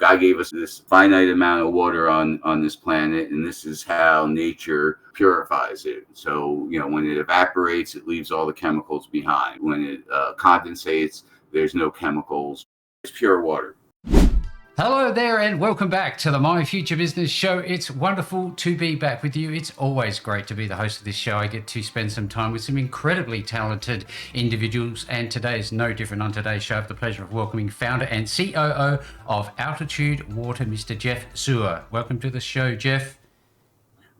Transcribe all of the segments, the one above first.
God gave us this finite amount of water on this planet, and this is how nature purifies it. So, when it evaporates, it leaves all the chemicals behind. When it condensates, there's no chemicals. It's pure water. Hello there and welcome back to the My Future Business Show. It's wonderful to be back with you. It's always great to be the host of this show. I get to spend some time with some incredibly talented individuals, and today is no different. On today's show, I have the pleasure of welcoming founder and COO of Altitude Water, Mr. Jeff Szur. Welcome to the show, Jeff.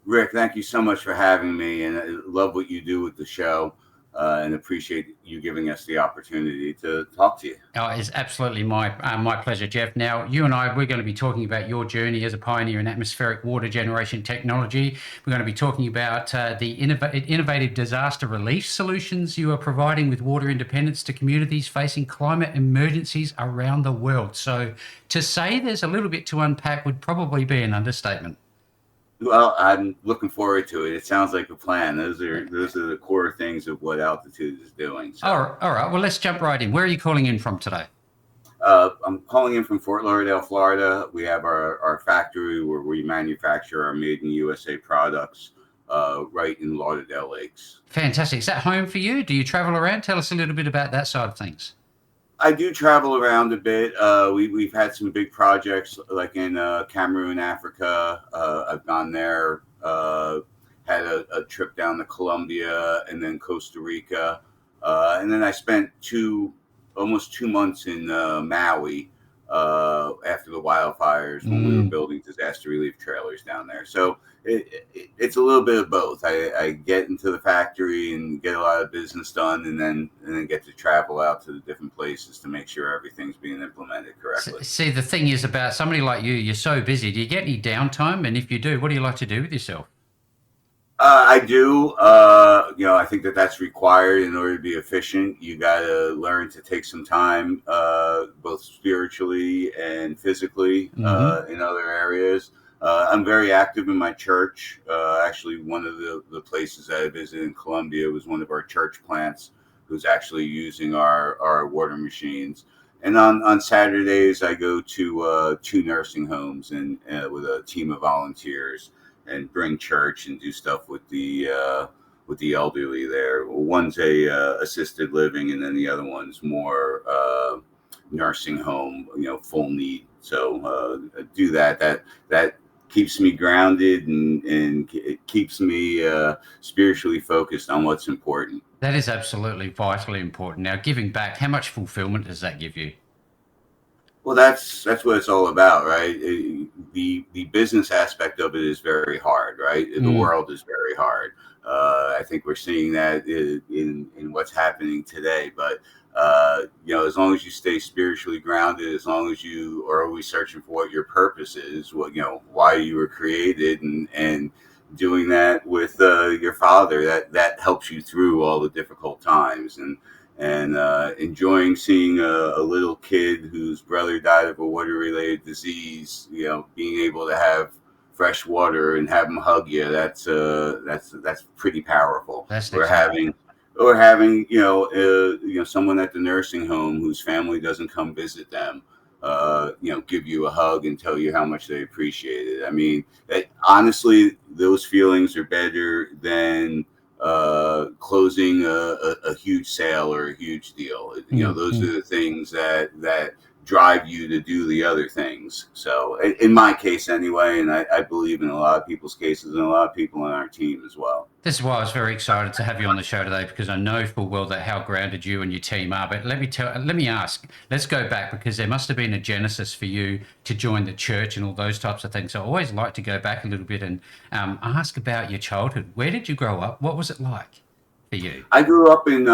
Rick, thank you so much for having me, and I love what you do with the show. And appreciate you giving us the opportunity to talk to you. Oh, it's absolutely my pleasure, Jeff. Now, you and I, we're going to be talking about your journey as a pioneer in atmospheric water generation technology. We're going to be talking about the innovative disaster relief solutions you are providing with water independence to communities facing climate emergencies around the world. So to say there's a little bit to unpack would probably be an understatement. Well, I'm looking forward to it. It sounds like a plan. Those are the core things of what Altitude is doing. So. All right. Well, let's jump right in. Where are you calling in from today? I'm calling in from Fort Lauderdale, Florida. We have our factory where we manufacture our made in USA products right in Lauderdale Lakes. Fantastic. Is that home for you? Do you travel around? Tell us a little bit about that side of things. I do travel around a bit. We've had some big projects like in Cameroon, Africa. I've gone there, had a trip down to Colombia and then Costa Rica. And then I spent almost 2 months in Maui after the wildfires when we were building disaster relief trailers down there. So it's a little bit of both. I get into the factory and get a lot of business done, and then get to travel out to the different places to make sure everything's being implemented correctly. See, the thing is about somebody like you, you're so busy. Do you get any downtime? And if you do, what do you like to do with yourself? I do. I think that's required in order to be efficient. You got to learn to take some time, both spiritually and physically, in other areas. I'm very active in my church. Actually, one of the places that I visited in Colombia was one of our church plants who's actually using our water machines. And on Saturdays, I go to 2 nursing homes and with a team of volunteers and bring church and do stuff with the elderly there. One's assisted living, and then the other one's more nursing home, full need. So do that keeps me grounded and it keeps me spiritually focused on what's important. That is absolutely vitally important. Now, giving back, how much fulfillment does that give you? Well, that's what it's all about, right? The business aspect of it is very hard, right? The world is very hard. I think we're seeing that in what's happening today. But as long as you stay spiritually grounded, as long as you are always searching for what your purpose is, why you were created, and doing that with your father, that helps you through all the difficult times, and enjoying seeing a little kid whose brother died of a water-related disease, being able to have fresh water and have them hug you, that's pretty powerful. We're having someone at the nursing home whose family doesn't come visit them, give you a hug and tell you how much they appreciate it. I mean, honestly, those feelings are better than closing a huge sale or a huge deal. Those are the things that drive you to do the other things. So in my case anyway, and I believe in a lot of people's cases and a lot of people on our team as well. This is why I was very excited to have you on the show today, because I know full well that how grounded you and your team are. But let me ask, let's go back, because there must have been a genesis for you to join the church and all those types of things. So I always like to go back a little bit and ask about your childhood. Where did you grow up? What was it like for you? I grew up in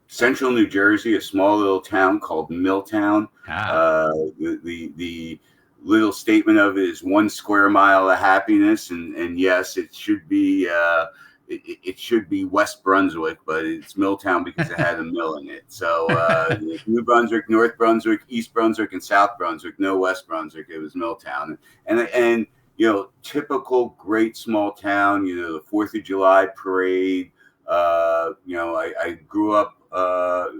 central New Jersey, a small little town called Milltown. The little statement of it is 1 square mile of happiness, and yes, it should be West Brunswick, but it's Milltown because it had a mill in it. So New Brunswick, North Brunswick, East Brunswick, and South Brunswick. No West Brunswick. It was Milltown, and typical great small town. The 4th of July parade. I grew up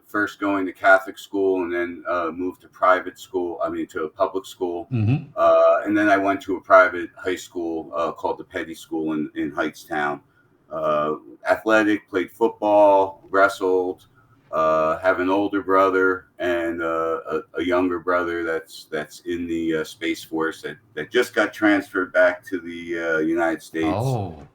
first going to Catholic school and then moved to private school. I mean, to a public school. Mm-hmm. And then I went to a private high school called the Petty School in Hightstown. Athletic, played football, wrestled. Have an older brother and a younger brother that's in the Space Force that just got transferred back to the United States Oh,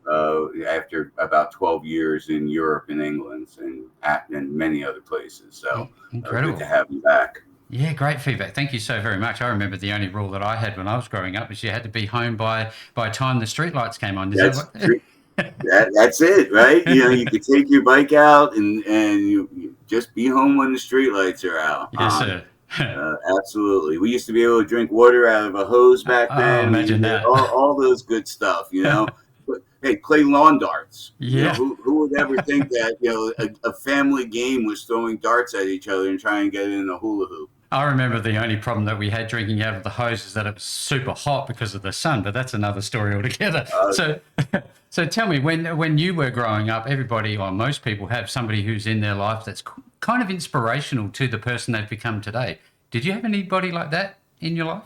after about 12 years in Europe and England and many other places. So good to incredible. have you back. Yeah, great feedback. Thank you so very much. I remember the only rule that I had when I was growing up is you had to be home by the time the streetlights came on. Is that That's what? that's it, right? You could take your bike out and you just be home when the streetlights are out Yes, on. sir. Absolutely. We used to be able to drink water out of a hose back Oh, then. I mean, imagine that. all those good stuff, But, hey, play lawn darts. Yeah. Who would ever think that, a family game was throwing darts at each other and trying to get in a hula hoop? I remember the only problem that we had drinking out of the hose is that it was super hot because of the sun, but that's another story altogether. So, so tell me, when you were growing up, everybody or most people have somebody who's in their life that's kind of inspirational to the person they've become today. Did you have anybody like that in your life?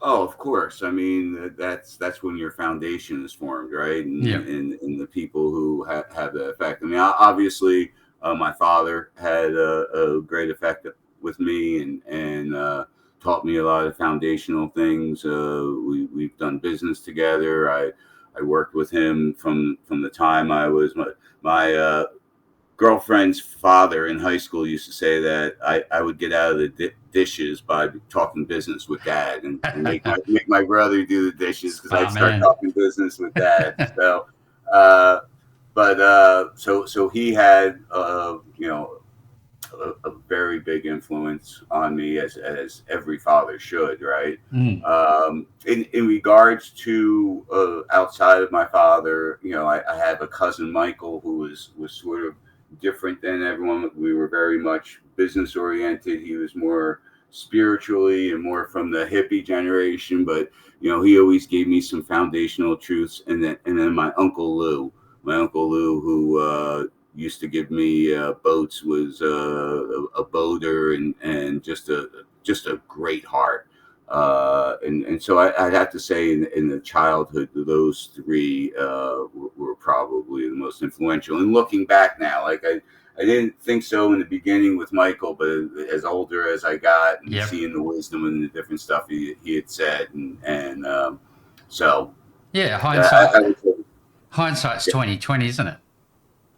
Oh, of course. I mean, that's when your foundation is formed, right? And Yeah. and the people who have the effect. I mean, obviously, my father had a great effect with me and taught me a lot of foundational things. We've done business together. I worked with him from the time I was my girlfriend's father in high school used to say that I would get out of the dishes by talking business with dad and make my brother do the dishes because I'd start talking business with dad. So, so he had a very big influence on me as every father should, right? In regards to outside of my father, I have a cousin Michael who was sort of different than everyone. We were very much business oriented. He was more spiritually and more from the hippie generation, but he always gave me some foundational truths. And then my Uncle Lou, who used to give me boats, was a boater and just a great heart. And so I'd have to say in the childhood, those three were probably the most influential. And looking back now, like I didn't think so in the beginning with Michael, but as older as I got and seeing the wisdom and the different stuff he had said, and so yeah, hindsight's 20/20, isn't it?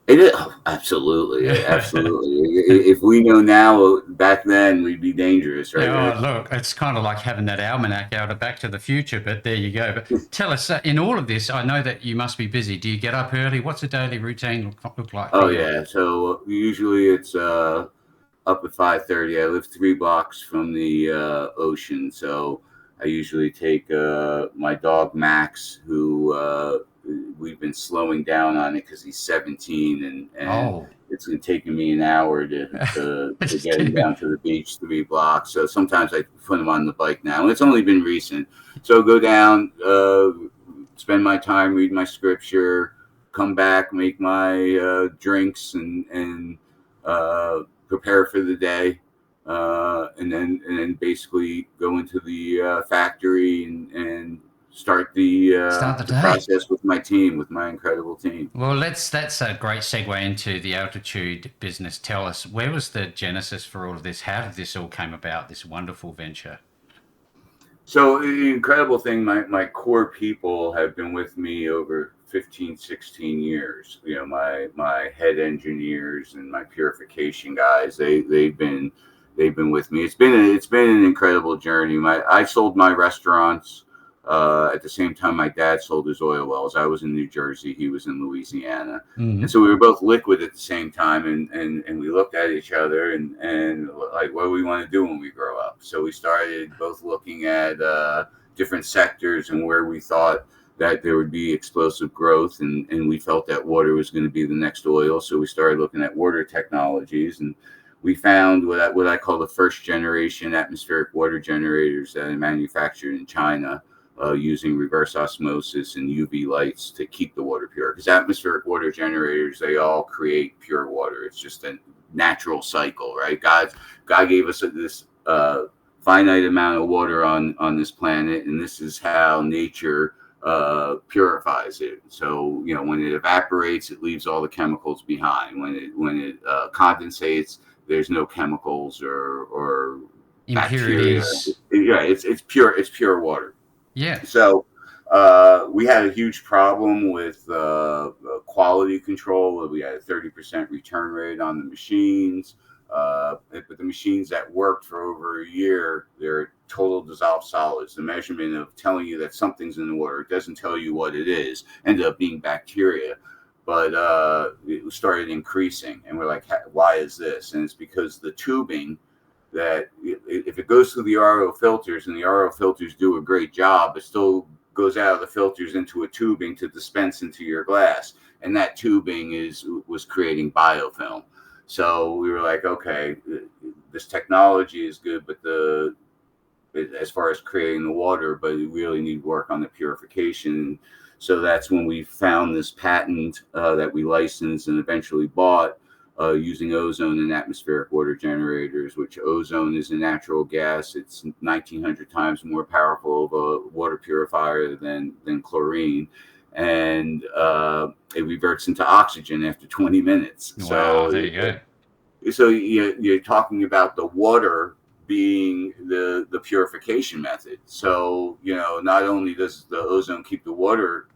It is absolutely. If we know now, back then we'd be dangerous, right? Oh, look, it's kind of like having that almanac out of Back to the Future, but there you go. But tell us, in all of this, I know that you must be busy. Do you get up early? What's a daily routine look like? Oh yeah, so usually it's up at 5:30. I live 3 blocks from the ocean, so I usually take my dog Max, who we've been slowing down on it because he's 17 and it's taken me an hour to get him down to the beach 3 blocks. So sometimes I put him on the bike now, and it's only been recent. So go down, spend my time, read my scripture, come back, make my drinks and prepare for the day. And then basically go into the factory and start the process with my team, with my incredible team. Well, that's a great segue into the altitude business. Tell us, where was the genesis for all of this? How did this all come about, this wonderful venture? So the incredible thing, my core people have been with me over 15, 16 years. My head engineers and my purification guys, they've been with me. It's been an incredible journey. I sold my restaurants at the same time my dad sold his oil wells. I was in New Jersey, he was in Louisiana, and so we were both liquid at the same time. And we looked at each other and like, what do we want to do when we grow up? So we started both looking at different sectors and where we thought that there would be explosive growth, and we felt that water was going to be the next oil. So we started looking at water technologies, and we found what I call the first generation atmospheric water generators that are manufactured in China. using reverse osmosis and UV lights to keep the water pure. Because atmospheric water generators, they all create pure water. It's just a natural cycle, right? God gave us this finite amount of water on this planet, and this is how nature purifies it. So when it evaporates, it leaves all the chemicals behind. When it condensates, there's no chemicals or bacteria. Impurities. Yeah, it's pure. It's pure water. Yeah. So we had a huge problem with quality control. We had a 30% return rate on the machines. But the machines that worked for over a year, they're total dissolved solids. The measurement of telling you that something's in the water, it doesn't tell you what it is, ended up being bacteria. But it started increasing, and we're like, why is this? And it's because the tubing, that if it goes through the RO filters, and the RO filters do a great job, it still goes out of the filters into a tubing to dispense into your glass, and that tubing was creating biofilm. So we were like, okay, this technology is good, but as far as creating the water, but we really need work on the purification. So that's when we found this patent that we licensed and eventually bought, using ozone in atmospheric water generators, which ozone is a natural gas. It's 1,900 times more powerful of a water purifier than chlorine. And it reverts into oxygen after 20 minutes. Wow, there you go. So you're talking about the water being the purification method. So not only does the ozone keep the water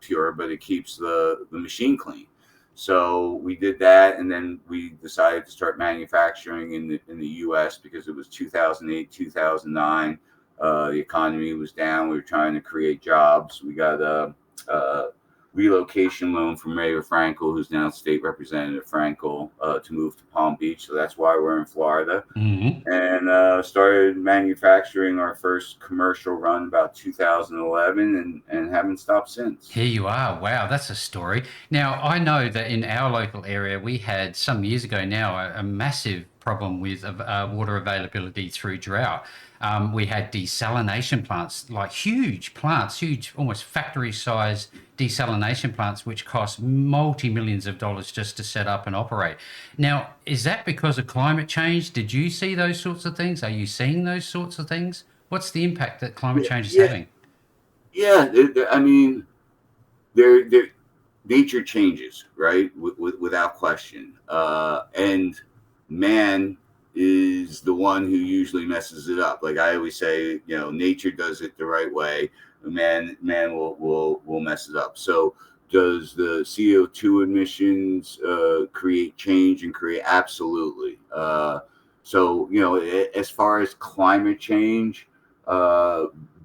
pure, but it keeps the machine clean. So we did that, and then we decided to start manufacturing in the U.S. because it was 2008, 2009. The economy was down. We were trying to create jobs. We got a relocation loan from Mayor Frankel, who's now State Representative Frankel, to move to Palm Beach. So that's why we're in Florida. Mm-hmm. And started manufacturing our first commercial run about 2011, and haven't stopped since. Here you are. Wow, that's a story. Now, I know that in our local area, we had some years ago now a massive problem with water availability through drought. We had desalination plants, like huge plants, huge, almost factory-sized desalination plants, which cost multi-millions of dollars just to set up and operate. Now, is that because of climate change? Did you see those sorts of things? Are you seeing those sorts of things? What's the impact that climate change is having? Yeah. I mean, there nature changes, right? Without question. And man is the one who usually messes it up. Like I always say, nature does it the right way. Man will mess it up. So does the CO2 emissions create change and create? Absolutely. So as far as climate change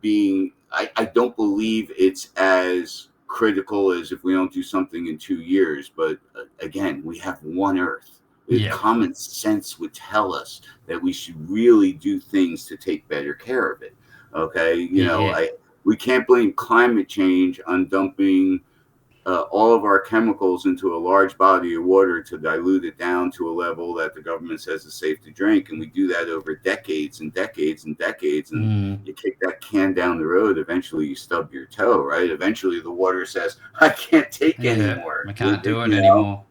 being, I don't believe it's as critical as if we don't do something in 2 years. But again, we have one Earth. Yeah. Common sense would tell us that we should really do things to take better care of it. Okay, we can't blame climate change on dumping all of our chemicals into a large body of water to dilute it down to a level that the government says is safe to drink. And we do that over decades and decades and decades. And you kick that can down the road, eventually you stub your toe, right? Eventually the water says, I can't take anymore. I can't do it anymore.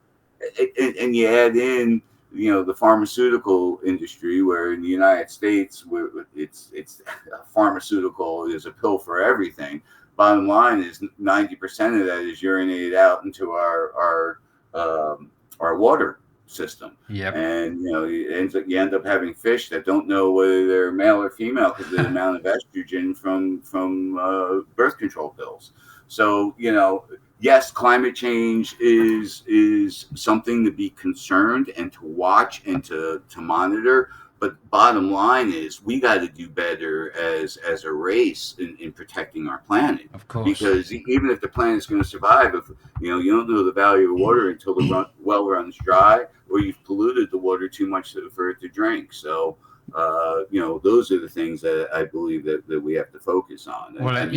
And you add in, the pharmaceutical industry, where in the United States, where it's pharmaceutical is a pill for everything. Bottom line is 90% of that is urinated out into our water system. Yep. And you end up having fish that don't know whether they're male or female because of the amount of estrogen from birth control pills. So yes, climate change is something to be concerned and to watch and to monitor. But bottom line is we got to do better as a race in protecting our planet. Of course. Because even if the planet is going to survive, if you don't know the value of water until the well runs dry, or you've polluted the water too much for it to drink. So those are the things that I believe that we have to focus on. Well,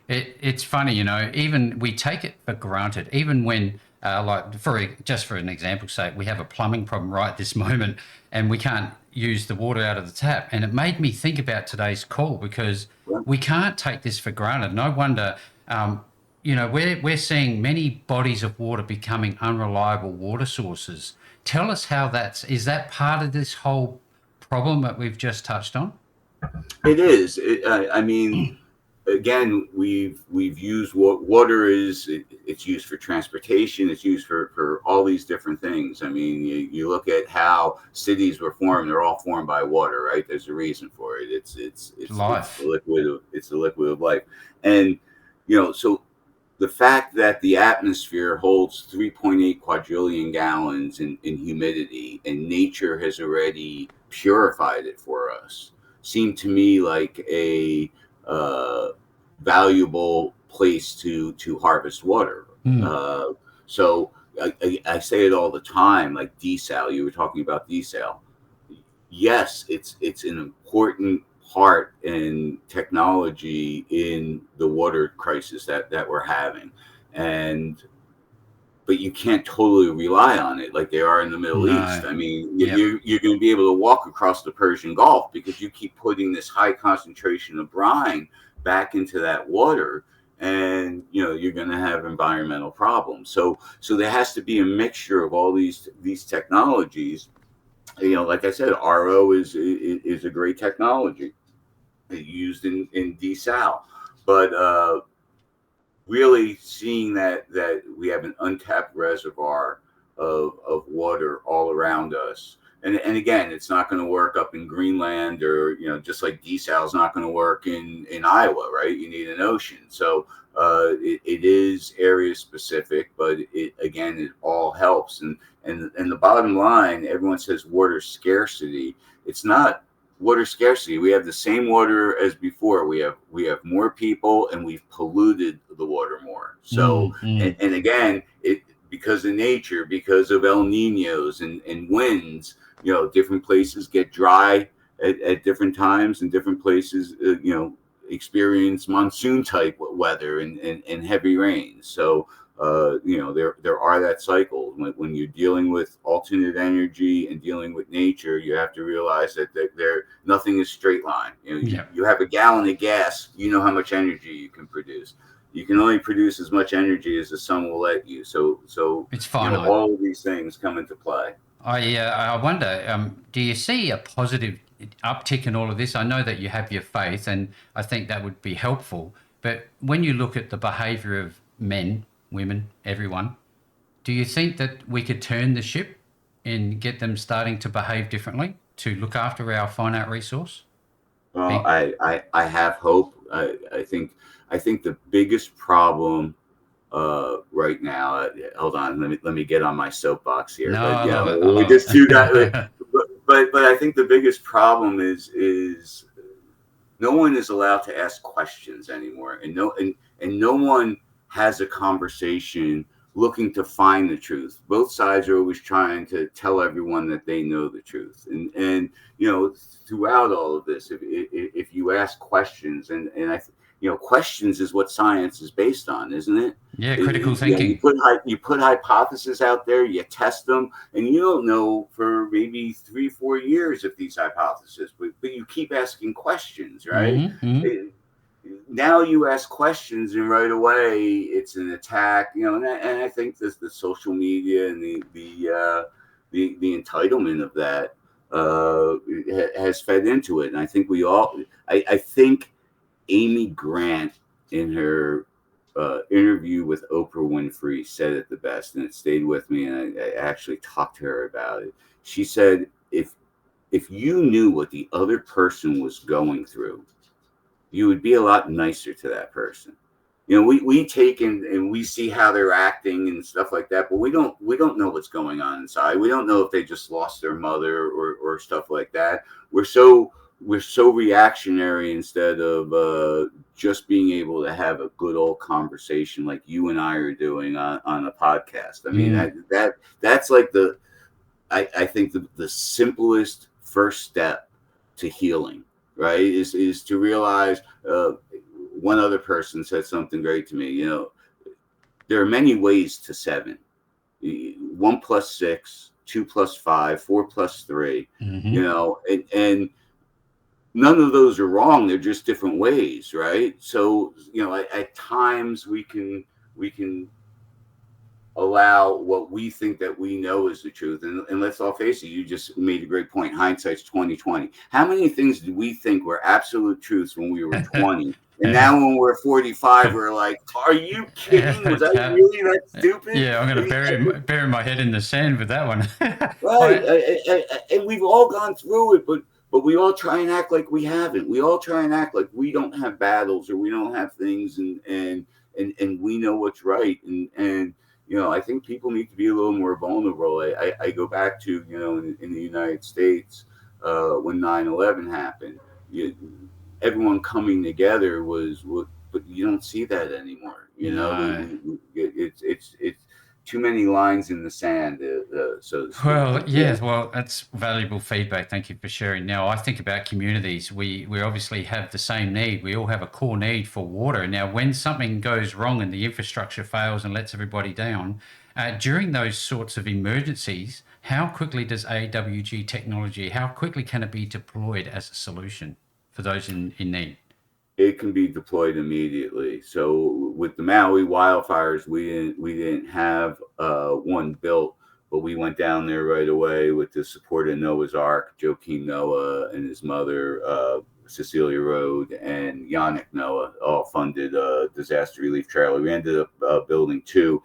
it's funny, even we take it for granted. Even when Like for an example's sake, we have a plumbing problem right this moment, and we can't use the water out of the tap. And it made me think about today's call because we can't take this for granted. No wonder, we're seeing many bodies of water becoming unreliable water sources. Tell us how is that part of this whole problem that we've just touched on? It is. I mean, again, we've used water it's used for transportation. It's used for all these different things. I mean, you look at how cities were formed; they're all formed by water, right? There's a reason for it. It's Life. the liquid of life, and so the fact that the atmosphere holds 3.8 quadrillion gallons in humidity, and nature has already purified it for us, seemed to me like a uh, valuable place to harvest water. Mm. So I say it all the time, like desal. You were talking about desal. Yes, it's an important part in technology in the water crisis that we're having, and but you can't totally rely on it like they are in the Middle East. No. I mean, Yep. you're going to be able to walk across the Persian Gulf because you keep putting this high concentration of brine back into that water, and you're going to have environmental problems. So there has to be a mixture of all these technologies. Like I said, RO is a great technology used in desal, but really seeing that we have an untapped reservoir of water all around us. And again, it's not going to work up in Greenland, or just like desal is not going to work in Iowa, right? You need an ocean. So it is area specific, but it all helps. And the bottom line, everyone says water scarcity. It's not water scarcity. We have the same water as before. We have more people, and we've polluted the water more. So Mm, mm. and again, it because of nature, because of El Ninos and winds, different places get dry at different times, and different places experience monsoon type weather and heavy rains. So there are that cycle. When you're dealing with alternate energy and dealing with nature, you have to realize that there nothing is straight line. Yeah. You have a gallon of gas, you know how much energy you can produce. You can only produce as much energy as the sun will let you. So It's finite. all of these things come into play. I wonder, do you see a positive uptick in all of this? I know that you have your faith, and I think that would be helpful. But when you look at the behaviour of men, women, everyone, do you think that we could turn the ship and get them starting to behave differently to look after our finite resource? Well, Be- I have hope. I think the biggest problem right now. Hold on, let me get on my soapbox here. no, But I love it. I we love just two got. it. But I think the biggest problem is no one is allowed to ask questions anymore, and no one has a conversation looking to find the truth. Both sides are always trying to tell everyone that they know the truth, and throughout all of this, if you ask questions, and questions is what science is based on, isn't it? Yeah, critical You thinking. put hypotheses out there, you test them, and you don't know for maybe 3-4 years if these hypotheses, but you keep asking questions, right? Hmm, hmm. Eh, Now you ask questions, and right away it's an attack, and I think this the social media and the entitlement of that has fed into it, and I think we all, I think Amy Grant in her interview with Oprah Winfrey said it the best, and it stayed with me. And I actually talked to her about it. She said, "If you knew what the other person was going through, you would be a lot nicer to that person." We take and we see how they're acting and stuff like that, but we don't know what's going on inside. We don't know if they just lost their mother or stuff like that. We're so reactionary instead of just being able to have a good old conversation like you and I are doing on a podcast. I mean, Mm. that's like I think the simplest first step to healing, right? Is to realize one other person said something great to me. There are many ways to seven. 1 plus 6, 2 plus 5, 4 plus 3, Mm-hmm. and none of those are wrong. They're just different ways, right? So, at times we can allow what we think that we know is the truth. And let's all face it, you just made a great point. Hindsight's 2020. How many things did we think were absolute truths when we were 20? And now when we're 45, we're like, are you kidding? Was I really that stupid? Yeah, I'm going to bury my head in the sand with that one. Right. And we've all gone through it, but we all try and act like we haven't. We all try and act like we don't have battles or we don't have things and we know what's right. And I think people need to be a little more vulnerable. I go back to, in the United States, when 9/11 happened, everyone coming together but you don't see that anymore. No. It's too many lines in the sand, so to speak. Well, yeah, well, that's valuable feedback. Thank you for sharing. Now, I think about communities. We obviously have the same need. We all have a core need for water. Now, when something goes wrong and the infrastructure fails and lets everybody down, during those sorts of emergencies, how quickly does AWG technology, how quickly can it be deployed as a solution for those in need? It can be deployed immediately. So with the Maui wildfires, we didn't have one built, but we went down there right away with the support of Noah's Ark, Joaquin Noah and his mother, Cecilia Rode, and Yannick Noah, all funded a disaster relief trailer. We ended up building two,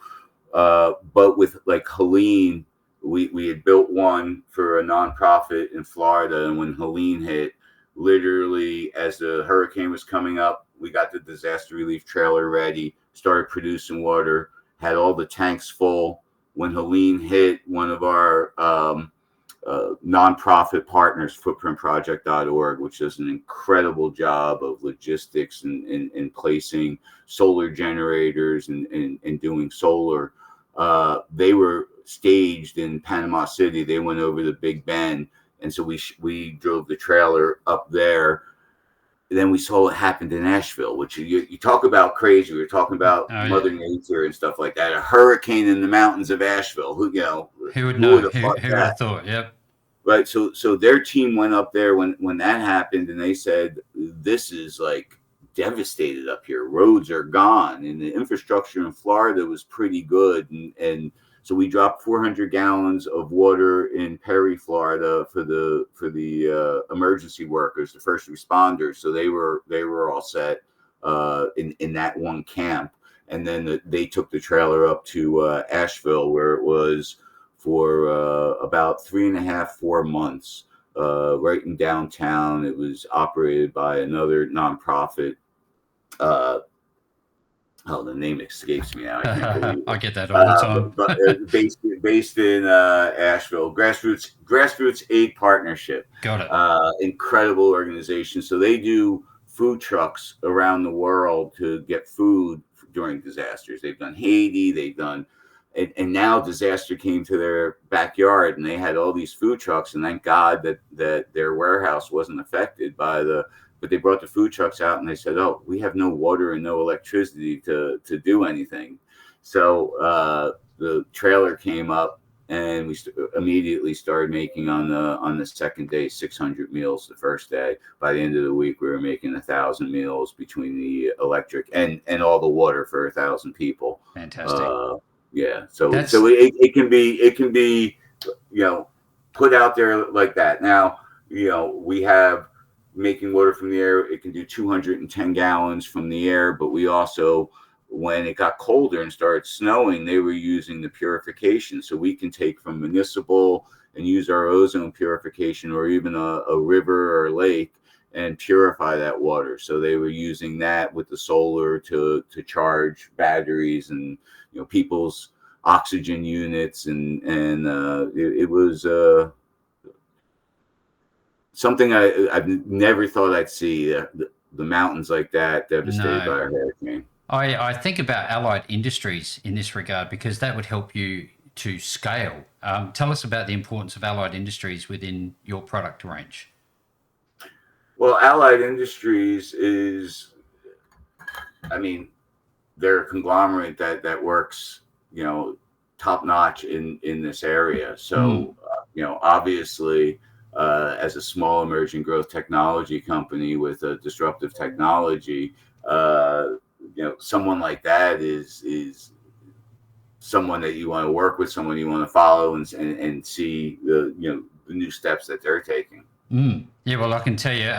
but with like Helene, we had built one for a nonprofit in Florida, and when Helene hit, literally as the hurricane was coming up, we got the disaster relief trailer ready, started producing water, had all the tanks full. When Helene hit, one of our nonprofit partners, footprintproject.org, which does an incredible job of logistics and placing solar generators and doing solar. They were staged in Panama City. They went over the Big Bend. And so we drove the trailer up there. And then we saw what happened in Asheville, which you talk about crazy. We were talking about Mother Nature and stuff like that. A hurricane in the mountains of Asheville. Who would know? Who would have thought? Yep. Right. So their team went up there when that happened, and they said, this is like devastated up here. Roads are gone, and the infrastructure in Florida was pretty good, and so we dropped 400 gallons of water in Perry, Florida, for the emergency workers, the first responders. So they were all set in that one camp, and then they took the trailer up to Asheville, where it was for about 3.5, 4 months, right in downtown. It was operated by another nonprofit. The name escapes me now. I can't believe it. I get that all the time. But based in Asheville, Grassroots Aid Partnership. Got it. Incredible organization. So they do food trucks around the world to get food during disasters. They've done Haiti. They've done, and now disaster came to their backyard, and they had all these food trucks. And thank God that their warehouse wasn't affected by but they brought the food trucks out and they said, oh, we have no water and no electricity to do anything. So the trailer came up, and we immediately started making on the second day 600 meals the first day. By the end of the week, we were making 1,000 meals between the electric and all the water for 1,000 people. Fantastic. Yeah. So it can be put out there like that. Now, we have making water from the air. It can do 210 gallons from the air, but we also, when it got colder and started snowing, they were using the purification. So we can take from municipal and use our ozone purification, or even a river or lake, and purify that water. So they were using that with the solar to charge batteries and people's oxygen units, and it was something I've never thought I'd see, the mountains like that devastated by a hurricane. I think about allied industries in this regard, because that would help you to scale. Tell us about the importance of allied industries within your product range. Well, allied industries is, they're a conglomerate that works, top notch in this area. Mm. So obviously, as a small emerging growth technology company with a disruptive technology, someone like that is someone that you want to work with, someone you want to follow, and see the new steps that they're taking. Mm. Yeah, well, I can tell you,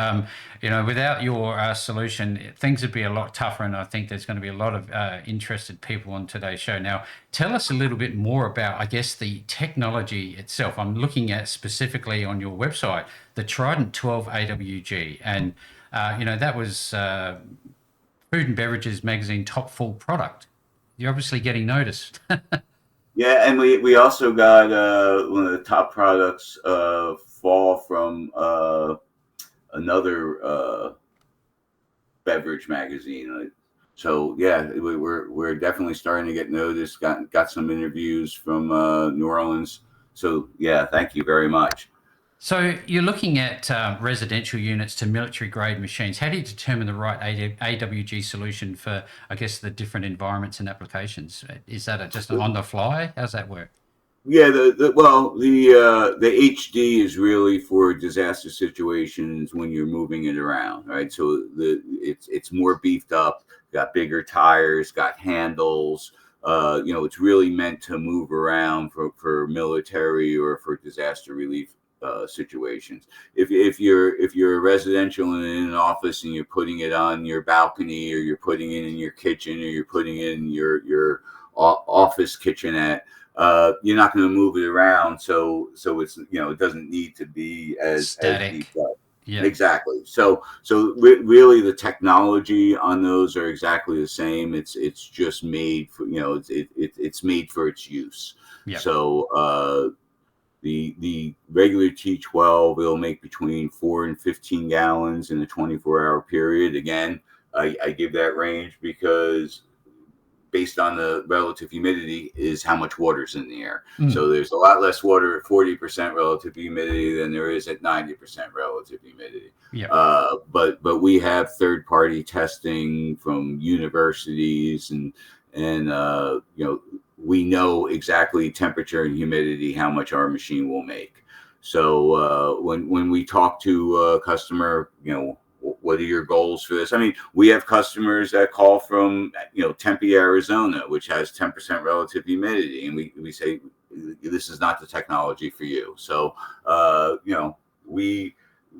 without your solution, things would be a lot tougher, and I think there's going to be a lot of interested people on today's show. Now, tell us a little bit more about, I guess, the technology itself. I'm looking at specifically on your website, the Trident 12 AWG, and that was Food and Beverages Magazine top full product. You're obviously getting noticed. Yeah, and we also got one of the top products fall from another beverage magazine. So yeah, we're definitely starting to get noticed. Got some interviews from New Orleans. So yeah, thank you very much. So you're looking at residential units to military grade machines. How do you determine the right AWG solution for, I guess, the different environments and applications? Is that just on the fly? How's that work? Yeah, the HD is really for disaster situations when you're moving it around, right? So it's more beefed up, got bigger tires, got handles. It's really meant to move around for military or for disaster relief situations. If you're a residential and in an office and you're putting it on your balcony, or you're putting it in your kitchen, or you're putting it in your office kitchenette, you're not going to move it around. So it's it doesn't need to be as beefed Static. up. Yeah. Exactly. So really the technology on those are exactly the same. It's just made for it's made for its use. Yeah. So the regular T12 will make between 4 and 15 gallons in a 24-hour period. Again, I give that range because based on the relative humidity is how much water's in the air. Mm. So there's a lot less water at 40% relative humidity than there is at 90% relative humidity. Yeah. But we have third-party testing from universities, and we know exactly temperature and humidity how much our machine will make. So when we talk to a customer, what are your goals for this? I mean, we have customers that call from Tempe, Arizona, which has 10% relative humidity, and we say this is not the technology for you. So we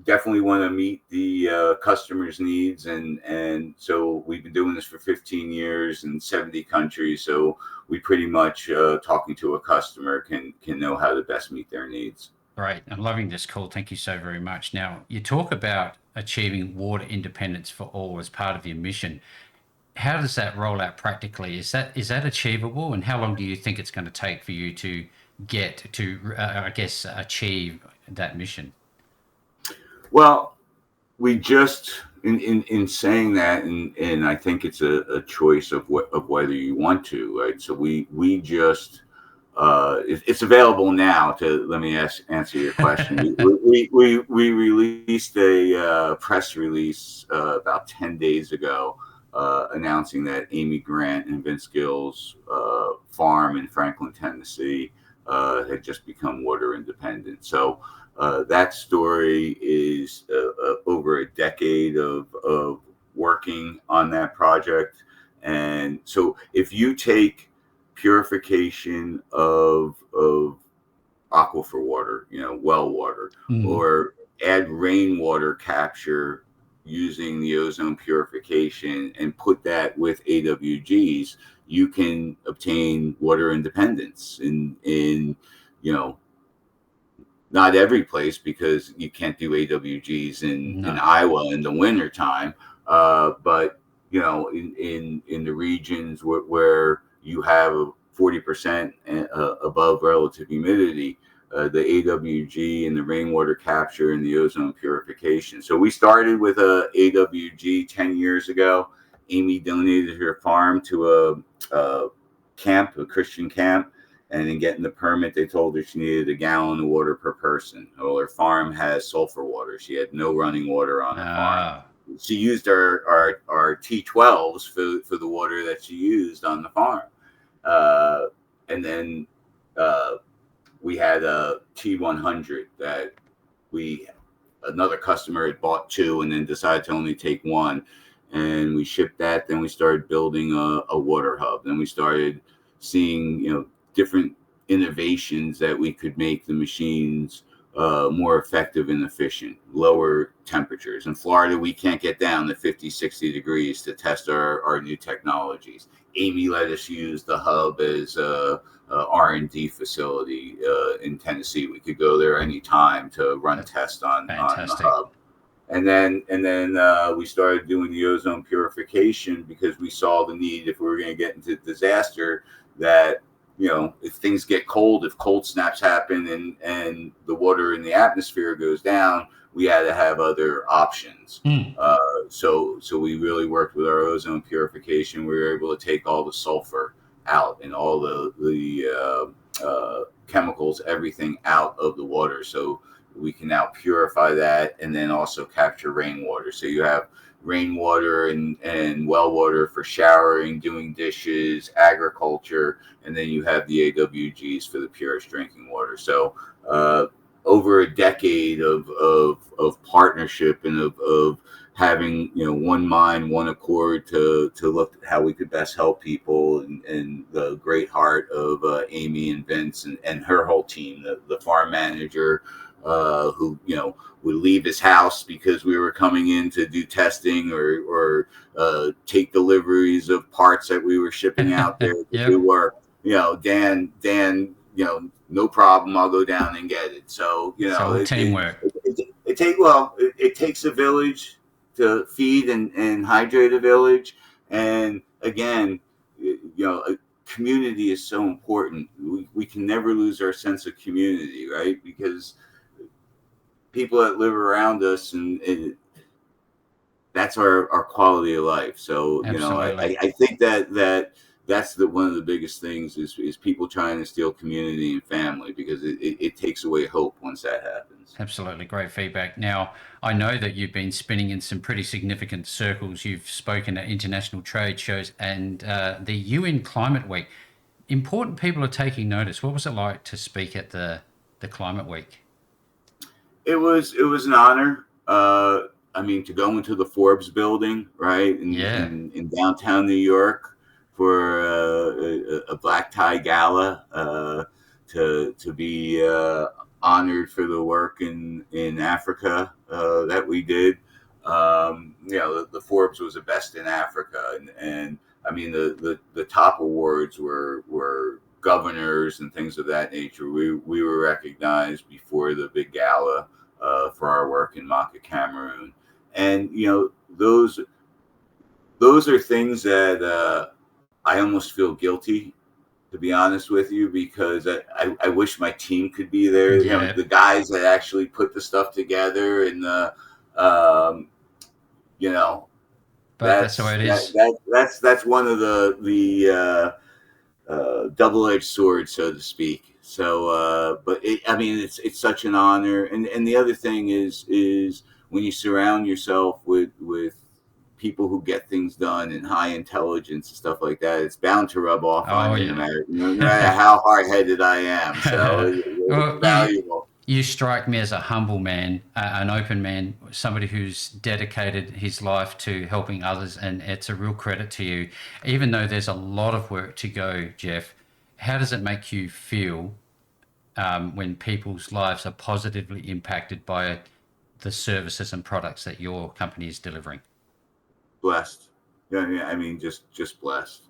definitely want to meet the customers' needs, and so we've been doing this for 15 years in 70 countries. So we pretty much talking to a customer can know how to best meet their needs. Great. I'm loving this call. Thank you so very much. Now, you talk about achieving water independence for all as part of your mission. How does that roll out practically? Is that achievable, and how long do you think it's going to take for you to get to, achieve that mission? Well, we just in saying that, and I think it's a choice of whether you want to, right? So we just it's available now. To let me answer your question. We released a press release about 10 days ago, announcing that Amy Grant and Vince Gill's farm in Franklin, Tennessee, had just become water independent. So that story is over a decade of working on that project. And so if you take purification of aquifer water, well water, Mm. or add rainwater capture using the ozone purification and put that with AWGs, you can obtain water independence in not every place, because you can't do AWGs in No. Iowa in the winter time. But in the regions where you have 40% above relative humidity, the AWG and the rainwater capture and the ozone purification. So we started with a AWG 10 years ago. Amy donated her farm to a camp, a Christian camp. And in getting the permit, they told her she needed a gallon of water per person. Well, her farm has sulfur water. She had no running water on her farm. She used our T12s for the water that she used on the farm. And then we had a T100 that another customer had bought two and then decided to only take one, and we shipped that. Then we started building a water hub. Then we started seeing, different innovations that we could make the machines more effective and efficient, lower temperatures. In Florida, we can't get down to 50, 60 degrees to test our new technologies. Amy let us use the hub as a R&D facility in Tennessee. We could go there anytime to run a test on the hub. And then we started doing the ozone purification because we saw the need, if we were going to get into disaster, that if things get cold, if cold snaps happen and the water in the atmosphere goes down, we had to have other options. So we really worked with our ozone purification. We were able to take all the sulfur out and all the chemicals, everything out of the water. So we can now purify that and then also capture rainwater. So you have rainwater and well water for showering, doing dishes, agriculture, and then you have the AWGs for the purest drinking water. So over a decade of partnership and of having one mind, one accord to look at how we could best help people, and the great heart of Amy and Vince and her whole team, the farm manager who would leave his house because we were coming in to do testing or take deliveries of parts that we were shipping out there to do work. Dan, no problem. I'll go down and get it. So teamwork. It takes a village to feed and hydrate a village, and again, community is so important. We can never lose our sense of community, right? Because people that live around us, and that's our quality of life. So I think that's one of the biggest things is people trying to steal community and family, because it takes away hope once that happens. Absolutely. Great feedback. Now, I know that you've been spinning in some pretty significant circles. You've spoken at international trade shows and the UN Climate Week. Important people are taking notice. What was it like to speak at the Climate Week? It was an honor. To go into the Forbes building, right, in downtown New York for a black tie gala, to be honored for the work in Africa that we did. The Forbes was the best in Africa, and the top awards were governors and things of that nature. We were recognized before the big gala for our work in Maka, Cameroon, and those are things that I almost feel guilty, to be honest with you, because I wish my team could be there. The guys that actually put the stuff together, and that's the way it is. That's one of the double-edged sword, so to speak. So, but it's such an honor, and the other thing is when you surround yourself with people who get things done and high intelligence and stuff like that, it's bound to rub off on you, no matter how hard-headed I am. So it's valuable. You strike me as a humble man, an open man, somebody who's dedicated his life to helping others, and it's a real credit to you. Even though there's a lot of work to go, Jeff, how does it make you feel when people's lives are positively impacted by the services and products that your company is delivering? Blessed. Just blessed.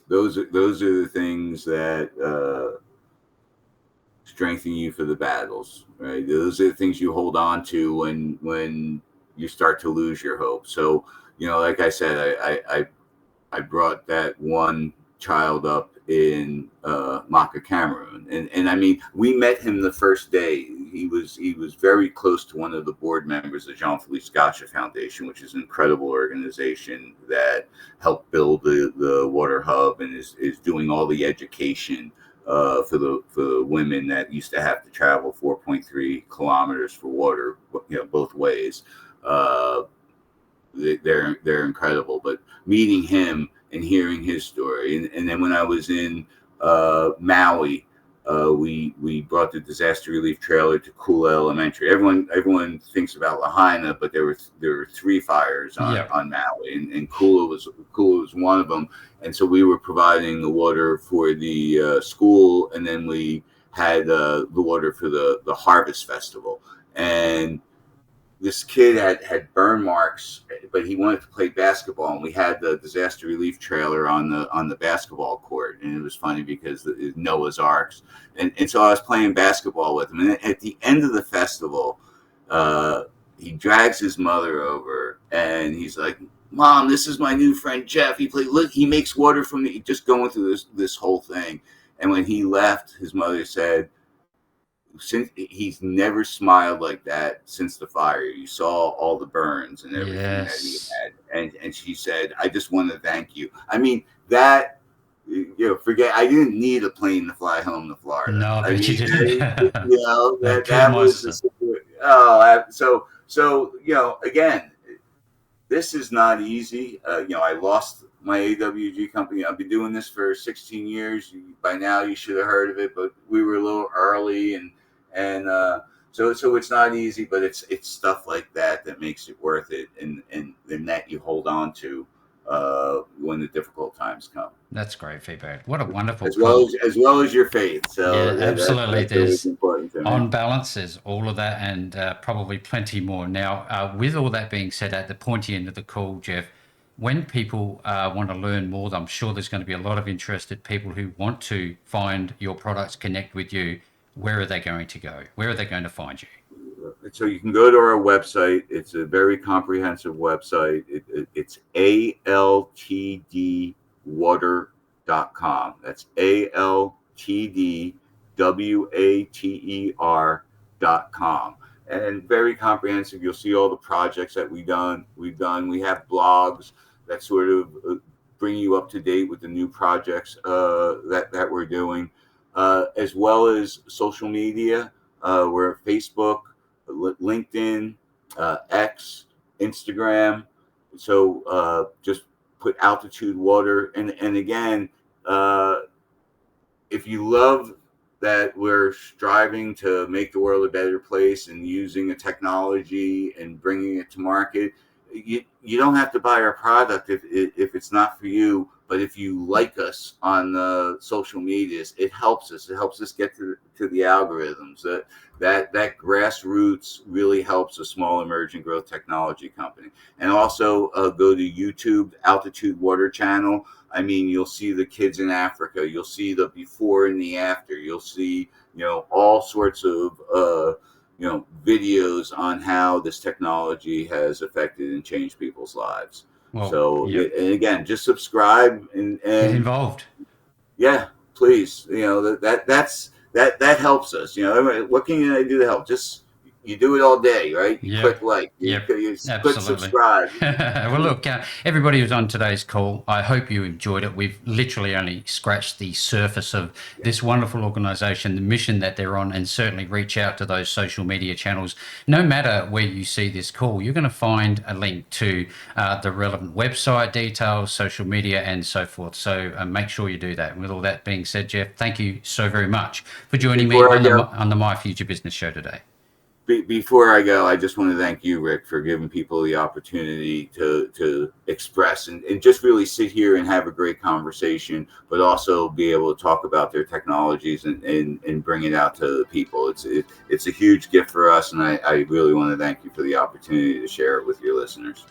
Those are the things that strengthen you for the battles, right? Those are the things you hold on to when you start to lose your hope. So, like I said, I brought that one child up in Maka, Cameroon, and we met him the first day. He was very close to one of the board members of Jean-Philippe Gotcha Foundation, which is an incredible organization that helped build the water hub and is doing all the education for the women that used to have to travel 4.3 kilometers for water, both ways. They're incredible. But meeting him and hearing his story. And then when I was in Maui, we brought the disaster relief trailer to Kula Elementary. Everyone thinks about Lahaina, but there were 3 fires on Maui, and Kula was one of them. And so we were providing the water for the school, and then we had the water for the Harvest Festival. And this kid had burn marks, but he wanted to play basketball, and we had the disaster relief trailer on the basketball court. And it was funny because Noah's Arks, and so I was playing basketball with him. And at the end of the festival, he drags his mother over, and he's like, "Mom, this is my new friend Jeff. He makes water from the," just going through this whole thing. And when he left, his mother said, since he's never smiled like that since the fire. You saw all the burns and everything that he had, and she said, "I just want to thank you." I mean, that, forget, I didn't need a plane to fly home to Florida. No, I bet you didn't. That was so again, this is not easy. I lost my AWG company. I've been doing this for 16 years. By now you should have heard of it, but we were a little early, and so it's not easy, but it's stuff like that makes it worth it, and that you hold on to when the difficult times come. That's great feedback. What a wonderful as well as your faith. So yeah, absolutely. That's important to me. On balance, there's all of that, and probably plenty more. Now, with all that being said, at the pointy end of the call, Jeff, when people want to learn more, I'm sure there's going to be a lot of interested people who want to find your products, connect with you. Where are they going to go? Where are they going to find you? So you can go to our website. It's a very comprehensive website. It's altdwater.com. That's altdwater.com. And very comprehensive. You'll see all the projects that we've done. We have blogs that sort of bring you up to date with the new projects that we're doing, as well as social media. We're Facebook, LinkedIn, X, Instagram. So just put Altitude Water. And again, if you love that we're striving to make the world a better place and using a technology and bringing it to market, you don't have to buy our product if it's not for you. But if you like us on the social medias, it helps us. It helps us get to the algorithms. That grassroots really helps a small emerging growth technology company. And also go to YouTube, Altitude Water channel. I mean, you'll see the kids in Africa. You'll see the before and the after. You'll see, all sorts of, videos on how this technology has affected and changed people's lives. Well, and again, just subscribe and get involved. Yeah, please. That helps us. What can I do to help? Just you do it all day, right? You click like, you click subscribe. Well, look, everybody who's on today's call, I hope you enjoyed it. We've literally only scratched the surface of this wonderful organization, the mission that they're on, and certainly reach out to those social media channels. No matter where you see this call, you're going to find a link to the relevant website details, social media, and so forth. So make sure you do that. And with all that being said, Jeff, thank you so very much for joining me on the My Future Business show today. Before I go, I just want to thank you, Rick, for giving people the opportunity to express and just really sit here and have a great conversation, but also be able to talk about their technologies and bring it out to the people. It's a huge gift for us, and I really want to thank you for the opportunity to share it with your listeners.